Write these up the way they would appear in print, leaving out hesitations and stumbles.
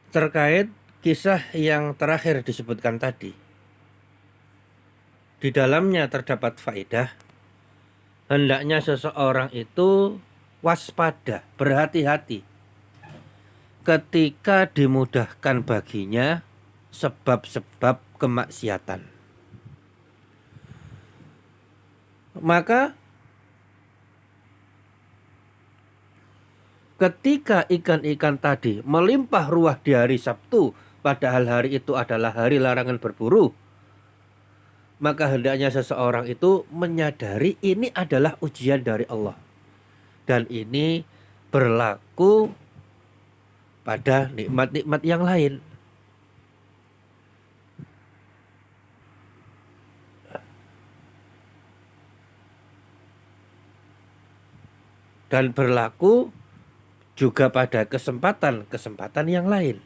Terkait kisah yang terakhir disebutkan tadi, di dalamnya terdapat faedah hendaknya seseorang itu waspada, berhati-hati ketika dimudahkan baginya sebab-sebab kemaksiatan. Maka ketika ikan-ikan tadi melimpah ruah di hari Sabtu, padahal hari itu adalah hari larangan berburu, maka hendaknya seseorang itu menyadari ini adalah ujian dari Allah. Dan ini berlaku pada nikmat-nikmat yang lain. Dan berlaku juga pada kesempatan-kesempatan yang lain.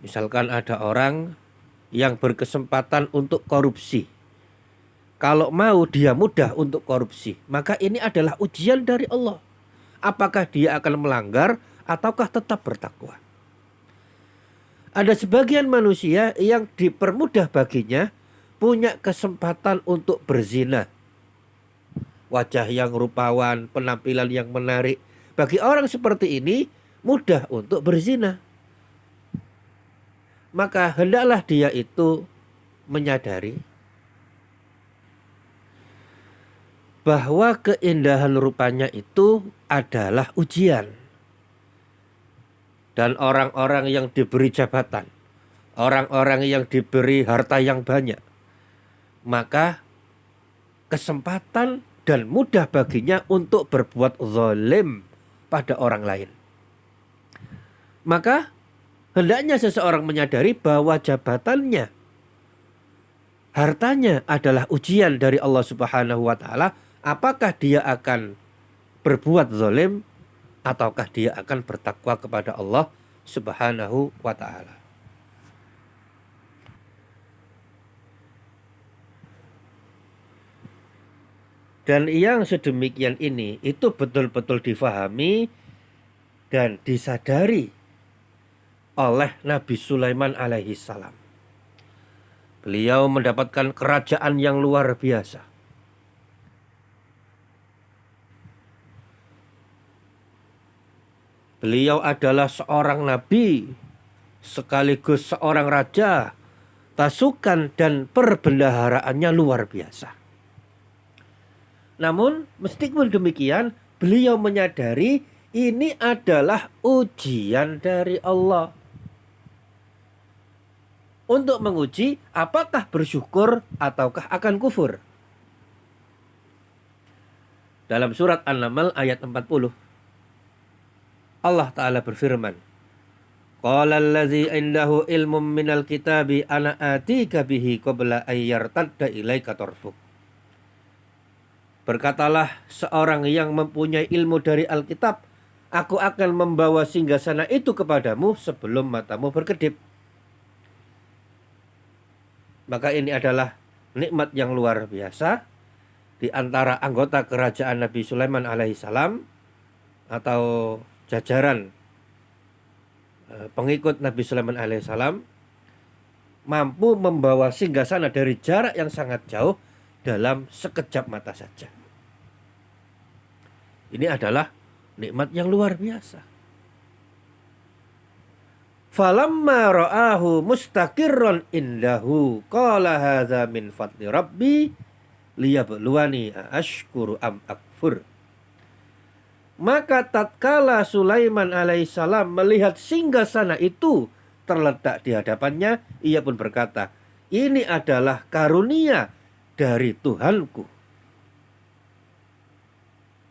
Misalkan ada orang yang berkesempatan untuk korupsi. Kalau mau dia mudah untuk korupsi, maka ini adalah ujian dari Allah. Apakah dia akan melanggar ataukah tetap bertakwa? Ada sebagian manusia yang dipermudah baginya punya kesempatan untuk berzina. Wajah yang rupawan, penampilan yang menarik. Bagi orang seperti ini mudah untuk berzina. Maka hendaklah dia itu menyadari bahwa keindahan rupanya itu adalah ujian. Dan orang-orang yang diberi jabatan, orang-orang yang diberi harta yang banyak, maka kesempatan dan mudah baginya untuk berbuat zalim pada orang lain. Maka hendaknya seseorang menyadari bahwa jabatannya, hartanya adalah ujian dari Allah Subhanahu wa taala. Apakah dia akan berbuat zalim ataukah dia akan bertakwa kepada Allah Subhanahu wa taala. Dan yang sedemikian ini itu betul-betul difahami dan disadari oleh Nabi Sulaiman alaihi salam. Beliau mendapatkan kerajaan yang luar biasa. Beliau adalah seorang nabi, sekaligus seorang raja, pasukan dan perbendaharaannya luar biasa. Namun, meskipun demikian, beliau menyadari ini adalah ujian dari Allah. Untuk menguji apakah bersyukur ataukah akan kufur. Dalam surat An-Naml ayat 40. Allah Ta'ala berfirman, Qala allazi indahu ilmum minal kitabi ana atika bihi qabla ayyartadda ilaika tarfuk. Berkatalah seorang yang mempunyai ilmu dari Alkitab, aku akan membawa singgasana itu kepadamu sebelum matamu berkedip. Maka ini adalah nikmat yang luar biasa di antara anggota kerajaan Nabi Sulaiman alaihissalam atau jajaran pengikut Nabi Sulaiman alaihissalam mampu membawa singgasana dari jarak yang sangat jauh dalam sekejap mata saja. Ini adalah nikmat yang luar biasa. Falamma ra'ahu mustaqirran indahu qala hadza min fadli rabbi liyabluwani ashkuru am akfur. Maka tatkala Sulaiman alaihissalam melihat singgasana itu terletak di hadapannya, ia pun berkata, ini adalah karunia dari Tuhanku.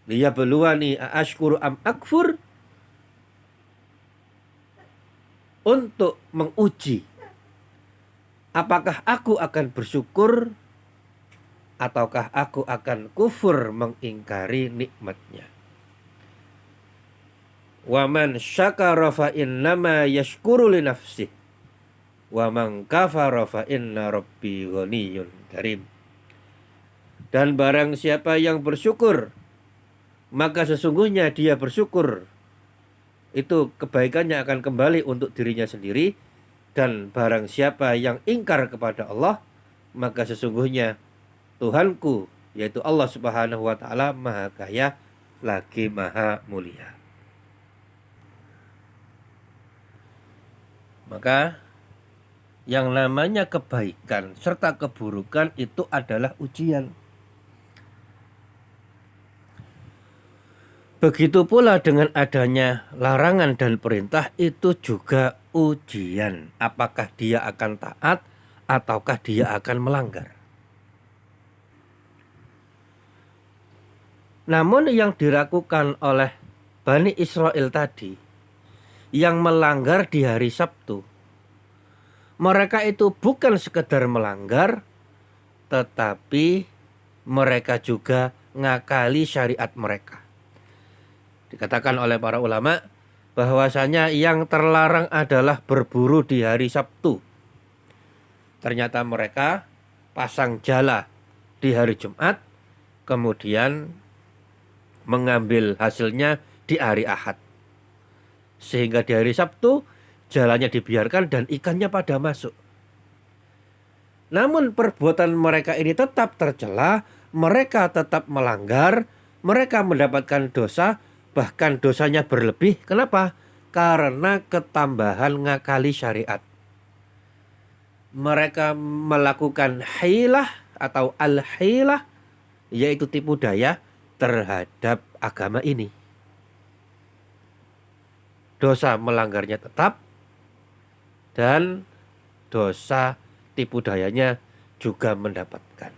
Liyabluwani ashkuru am akfur, untuk menguji apakah aku akan bersyukur ataukah aku akan kufur mengingkari nikmatnya. Wa man syakara fa innama yashkuru li nafsihi wa man kafara fa inna rabbi ghaniyyun karim. Dan barang siapa yang bersyukur, maka sesungguhnya dia bersyukur itu kebaikannya akan kembali untuk dirinya sendiri. Dan barang siapa yang ingkar kepada Allah, maka sesungguhnya Tuhanku, yaitu Allah Subhanahu wa Ta'ala, Maha Kaya lagi Maha Mulia. Maka yang namanya kebaikan serta keburukan itu adalah ujian. Begitu pula dengan adanya larangan dan perintah, itu juga ujian. Apakah dia akan taat ataukah dia akan melanggar. Namun yang dilakukan oleh Bani Israel tadi, yang melanggar di hari Sabtu, mereka itu bukan sekedar melanggar, tetapi mereka juga ngakali syariat mereka. Dikatakan oleh para ulama bahwasanya yang terlarang adalah berburu di hari Sabtu. Ternyata mereka pasang jala di hari Jumat, kemudian mengambil hasilnya di hari Ahad. Sehingga di hari Sabtu jalannya dibiarkan dan ikannya pada masuk. Namun perbuatan mereka ini tetap tercela, mereka tetap melanggar, mereka mendapatkan dosa, bahkan dosanya berlebih. Kenapa? Karena ketambahan ngakali syariat. Mereka melakukan hilah atau al-hilah, yaitu tipu daya terhadap agama ini. Dosa melanggarnya tetap, dan dosa tipu dayanya juga mendapatkan.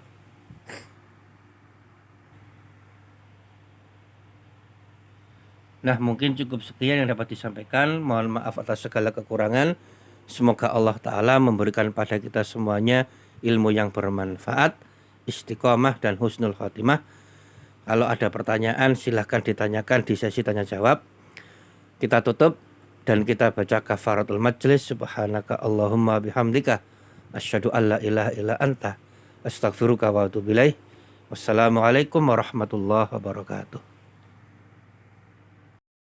Nah, mungkin cukup sekian yang dapat disampaikan. Mohon maaf atas segala kekurangan. Semoga Allah Ta'ala memberikan pada kita semuanya ilmu yang bermanfaat, istiqomah dan husnul khotimah. Kalau ada pertanyaan silahkan ditanyakan di sesi tanya jawab. Kita tutup dan kita baca kafaratul majlis. Subhanaka Allahumma bihamdika asyhadu an la ilaha illa anta astaghfiruka wa atubu ilaik. Wassalamualaikum warahmatullahi wabarakatuh.